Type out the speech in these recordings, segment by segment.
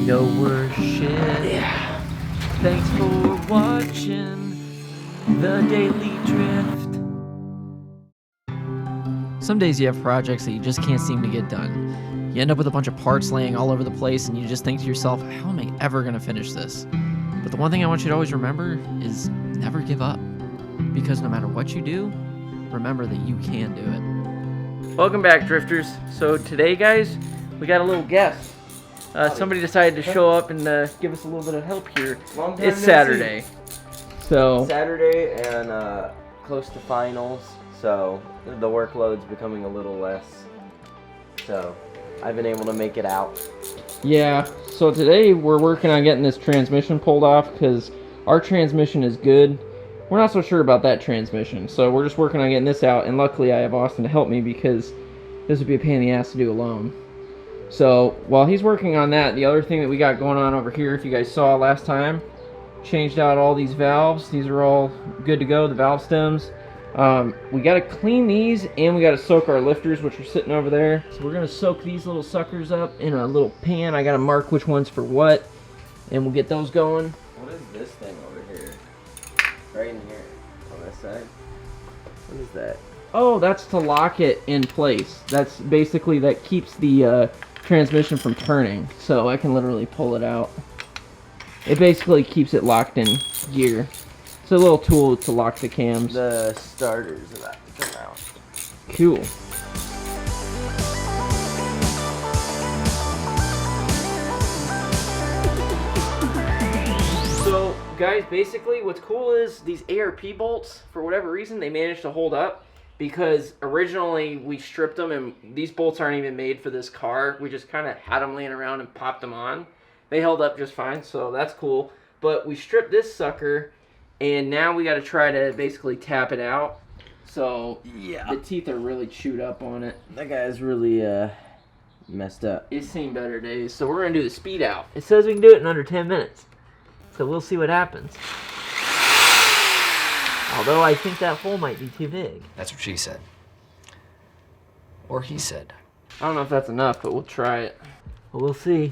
know we're shit. Yeah. Thanks for watching the Daily Drift. Some days you have projects that you just can't seem to get done. You end up with a bunch of parts laying all over the place and you just think to yourself, how am I ever going to finish this? But the one thing I want you to always remember is never give up. Because no matter what you do, remember that you can do it. Welcome back, Drifters. So today, guys, we got a little guest. Somebody decided to show up and give us a little bit of help here. It's Saturday. So Saturday and close to finals, so the workload's becoming a little less. So I've been able to make it out. yeah, so today we're working on getting this transmission pulled off because our transmission is good. We're not so sure about that transmission, so we're just working on getting this out, and luckily I have Austin to help me because this would be a pain in the ass to do alone. So while he's working on that, the other thing that we got going on over here, if you guys saw last time, changed out all these valves. These are all good to go, the valve stems. We got to clean these, and we got to soak our lifters, which are sitting over there. So we're going to soak these little suckers up in a little pan. I got to mark which one's for what, and we'll get those going. What is this thing over here? Right in here, on this side. What is that? Oh, that's to lock it in place. That's basically, that keeps the transmission from turning, so I can literally pull it out. It basically keeps it locked in gear. It's a little tool to lock the cams. The starters of that come out. Cool. So, guys, basically what's cool is these ARP bolts, for whatever reason, they managed to hold up because originally we stripped them, and these bolts aren't even made for this car. We just kind of had them laying around and popped them on. They held up just fine, so that's cool. But we stripped this sucker, and now we got to try to basically tap it out. So Yeah. the teeth are really chewed up on it. That guy's really messed up. It's seen better days. So we're going to do the speed out. It says we can do it in under 10 minutes. So we'll see what happens. Although I think that hole might be too big. That's what she said. Or he said. I don't know if that's enough, but we'll try it. Well, we'll see.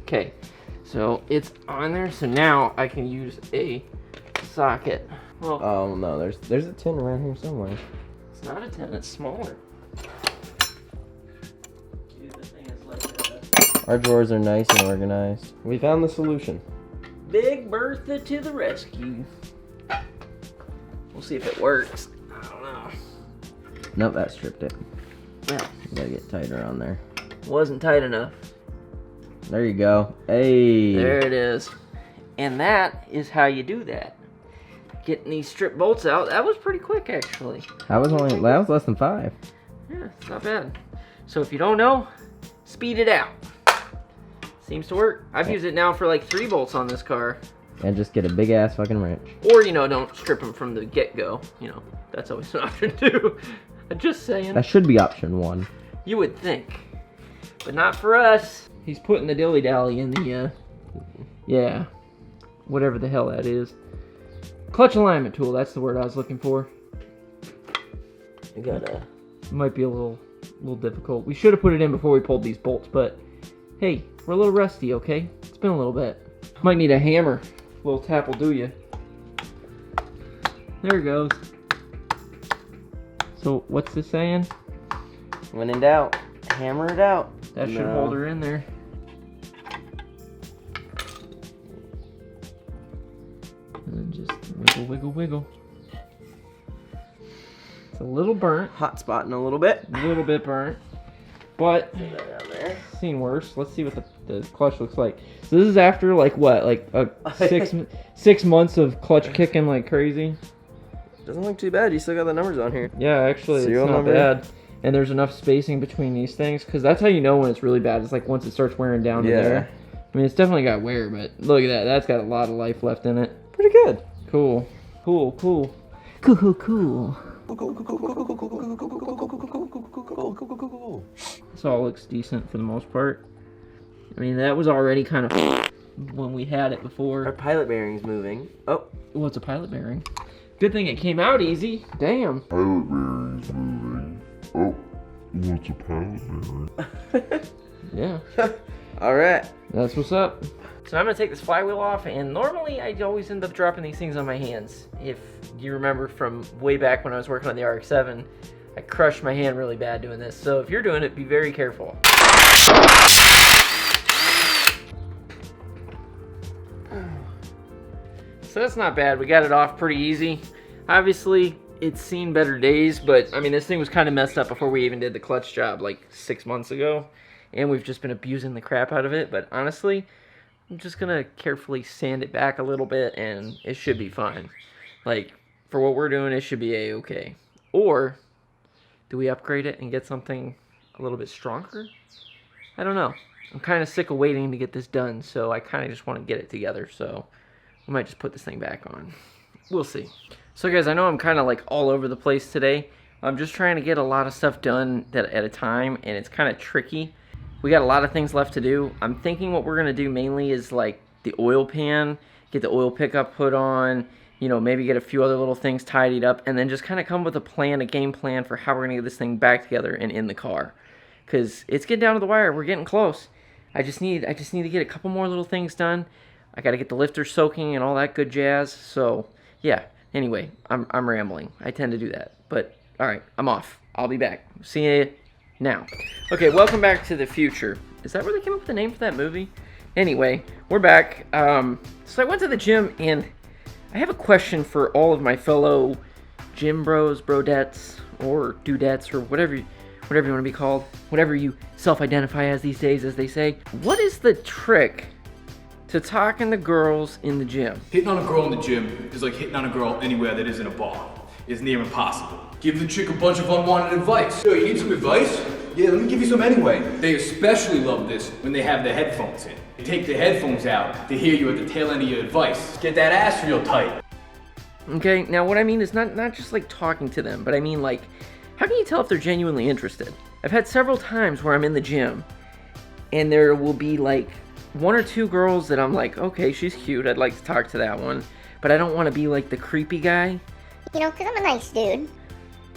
Okay, so it's on there, so now I can use a socket. Well, Oh no, there's a tin around here somewhere. it's not a 10, it's smaller. Dude, this thing is like Our drawers are nice and organized. We found the solution. Big Bertha to the rescue. We'll see if it works. I don't know. Nope, that stripped it. Well, You gotta get tighter on there. wasn't tight enough. There you go. Hey. There it is. And that is how you do that. Getting these strip bolts out, that was pretty quick actually. That was less than 5. Yeah, it's not bad. So if you don't know, speed it out. Seems to work. I've used it now for like 3 bolts on this car. And just get a big ass fucking wrench. Or, you know, don't strip them from the get-go. You know, that's always an option too. Just saying. That should be option 1. You would think. But not for us. He's putting the dilly-dally in the, yeah, whatever the hell that is. Clutch alignment tool, that's the word I was looking for. You gotta. Might be a little difficult. We should have put it in before we pulled these bolts, but hey, we're a little rusty, okay? It's been a little bit. Might need a hammer. A little tap will do you. There it goes. So, what's this saying? When in doubt, hammer it out. That should No. hold her in there. And then just wiggle, wiggle, wiggle. It's a little burnt. Hot spotting a little bit. A little bit burnt. But, Put that down there. seen worse. Let's see what the clutch looks like. So this is after like what? Like a 6 months of clutch kicking like crazy? Doesn't look too bad. You still got the numbers on here. Yeah, actually, Serial it's not number? bad. And there's enough spacing between these things, because that's how you know when it's really bad. It's like once it starts wearing down to there. I mean, it's definitely got wear, but look at that. That's got a lot of life left in it. Pretty good. Cool. Cool, cool. Cool, cool, cool. This all looks decent for the most part. I mean, that was already kind of when we had it Our before. pilot bearing's moving. Oh, Oh, it's a pilot bearing. Good thing it came out easy. Damn. Pilot bearings moving. Oh, What's a pallet bearing? Yeah, All right. that's what's up. So I'm gonna take this flywheel off, and normally I always end up dropping these things on my hands. If you remember from way back when I was working on the RX-7, I crushed my hand really bad doing this. So if you're doing it, be very careful. So that's not bad. We got it off pretty easy. Obviously, it's seen better days, but I mean, this thing was kind of messed up before we even did the clutch job like 6 months ago, and we've just been abusing the crap out of it. But honestly, I'm just gonna carefully sand it back a little bit, and it should be fine. Like, for what we're doing, it should be a-okay. Or do we upgrade it and get something a little bit stronger? I don't know. I'm kind of sick of waiting to get this done, so I kind of just want to get it together. So we might just put this thing back on. We'll see. So guys, I know I'm kind of like all over the place today. I'm just trying to get a lot of stuff done at a time, and it's kind of tricky. We got a lot of things left to do. I'm thinking what we're going to do mainly is like the oil pan, get the oil pickup put on, you know, maybe get a few other little things tidied up, and then just kind of come with a plan, a game plan for how we're going to get this thing back together and in the car. Because it's getting down to the wire. We're getting close. I just need to get a couple more little things done. I got to get the lifter soaking and all that good jazz. So, yeah. Anyway, I'm rambling. I tend to do that. But, all right, I'm off. I'll be back. See you now. Okay, welcome back to the future. Is that where they came up with the name for that movie? Anyway, we're back. So I went to the gym, and I have a question for all of my fellow gym bros, brodettes, or dudettes, or whatever you want to be called. Whatever you self-identify as these days, as they say. What is the trick to talking to girls in the gym? Hitting on a girl in the gym is like hitting on a girl anywhere that isn't a bar. It's near impossible. Give the chick a bunch of unwanted advice. Yo, you need some advice? Yeah, let me give you some anyway. They especially love this when they have their headphones in. They take the headphones out to hear you at the tail end of your advice. Get that ass real tight. Okay, now what I mean is not just like talking to them, but I mean like, how can you tell if they're genuinely interested? I've had several times where I'm in the gym, and there will be like one or two girls that I'm like, okay, she's cute, I'd like to talk to that one, but I don't want to be like the creepy guy. You know, because I'm a nice dude.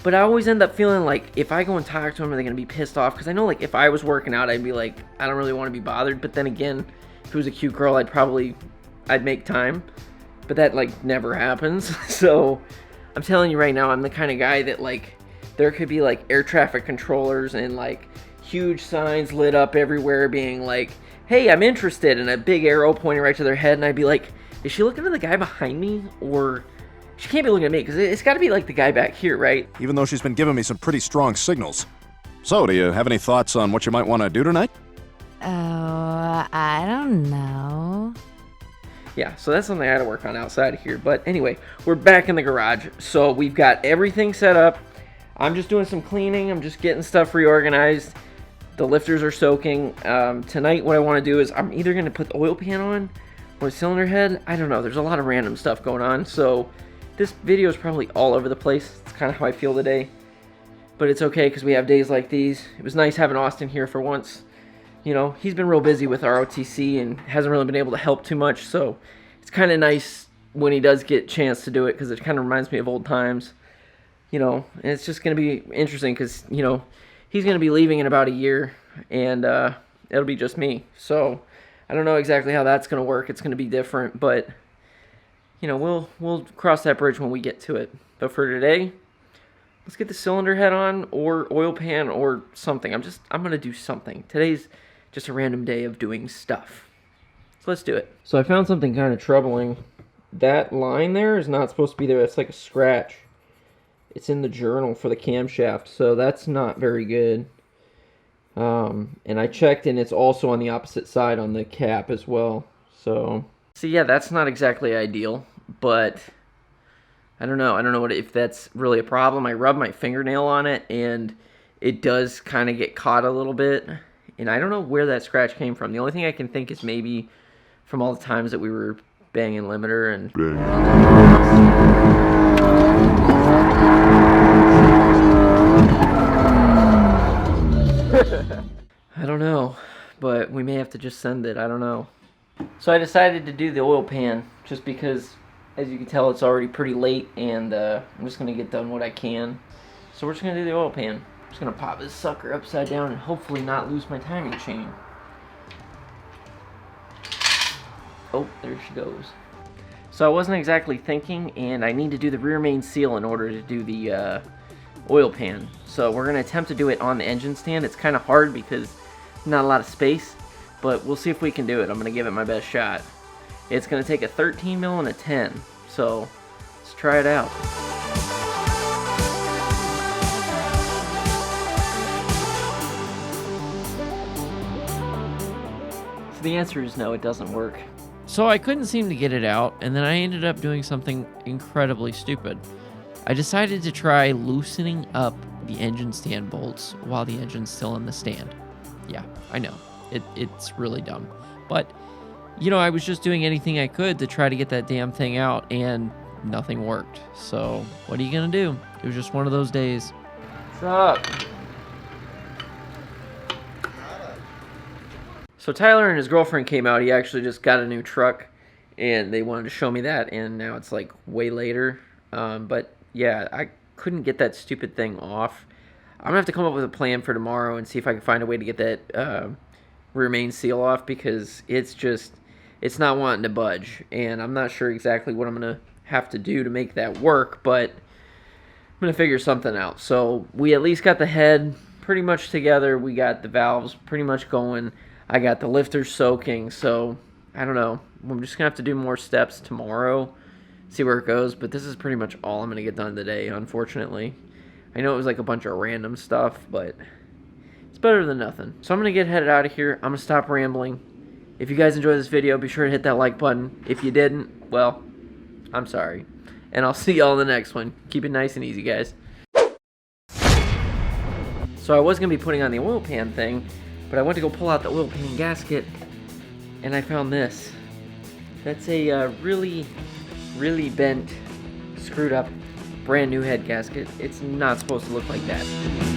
But I always end up feeling like if I go and talk to them, are they going to be pissed off? Because I know like if I was working out, I'd be like, I don't really want to be bothered. But then again, if it was a cute girl, I'd make time. But that like never happens. So I'm telling you right now, I'm the kind of guy that like, there could be like air traffic controllers and like huge signs lit up everywhere being like, hey, I'm interested, and a big arrow pointing right to their head, and I'd be like, is she looking at the guy behind me? Or she can't be looking at me, because it's got to be like the guy back here, right? Even though she's been giving me some pretty strong signals. So, do you have any thoughts on what you might want to do tonight? Oh, I don't know. Yeah, so that's something I got to work on outside of here. But anyway, we're back in the garage. So we've got everything set up. I'm just doing some cleaning. I'm just getting stuff reorganized. The lifters are soaking. Tonight what I want to do is I'm either going to put the oil pan on or the cylinder head. I don't know. There's a lot of random stuff going on. So this video is probably all over the place. It's kind of how I feel today. But it's okay because we have days like these. It was nice having Austin here for once. You know, he's been real busy with our OTC and hasn't really been able to help too much. So it's kind of nice when he does get a chance to do it because it kind of reminds me of old times. You know, and it's just going to be interesting because, you know, he's going to be leaving in about a year, and it'll be just me. So I don't know exactly how that's going to work. It's going to be different, but, you know, we'll cross that bridge when we get to it. But for today, let's get the cylinder head on or oil pan or something. I'm going to do something. Today's just a random day of doing stuff. So let's do it. So I found something kind of troubling. That line there is not supposed to be there. It's like a scratch. It's in the journal for the camshaft, so that's not very good. And I checked, and it's also on the opposite side on the cap as well. So yeah, that's not exactly ideal, but I don't know. I don't know if that's really a problem. I rubbed my fingernail on it, and it does kind of get caught a little bit. And I don't know where that scratch came from. The only thing I can think is maybe from all the times that we were banging limiter and... I don't know, but we may have to just send it. I don't know. So I decided to do the oil pan just because, as you can tell, it's already pretty late, and I'm just going to get done what I can. So we're just going to do the oil pan. just gonna pop this sucker upside down and hopefully not lose my timing chain. Oh, there she goes. So I wasn't exactly thinking, and I need to do the rear main seal in order to do the oil pan. So we're going to attempt to do it on the engine stand. It's kind of hard because not a lot of space, but we'll see if we can do it. I'm going to give it my best shot. It's going to take a 13 mil and a 10, so let's try it out. So the answer is no, it doesn't work. So I couldn't seem to get it out, and then I ended up doing something incredibly stupid. I decided to try loosening up the engine stand bolts while the engine's still in the stand. Yeah, I know. It's really dumb. But, you know, I was just doing anything I could to try to get that damn thing out, and nothing worked. So, what are you gonna do? It was just one of those days. What's up? So Tyler and his girlfriend came out. He actually just got a new truck, and they wanted to show me that, and now it's like way later. But yeah, I couldn't get that stupid thing off. I'm gonna have to come up with a plan for tomorrow and see if I can find a way to get that rear main seal off, because it's not wanting to budge, and I'm not sure exactly what I'm gonna have to do to make that work, but I'm gonna figure something out. So we at least got the head pretty much together. We got the valves pretty much going. I got the lifters soaking, so I don't know. I'm just gonna have to do more steps tomorrow, see where it goes, but this is pretty much all I'm gonna get done today, unfortunately. I know it was like a bunch of random stuff, but it's better than nothing. So I'm gonna get headed out of here. I'm gonna stop rambling. If you guys enjoyed this video, be sure to hit that like button. If you didn't, well, I'm sorry. And I'll see y'all in the next one. Keep it nice and easy, guys. So I was gonna be putting on the oil pan thing, but I went to go pull out the oil pan gasket, and I found this. That's a really, really bent, screwed up, brand new head gasket. It's not supposed to look like that.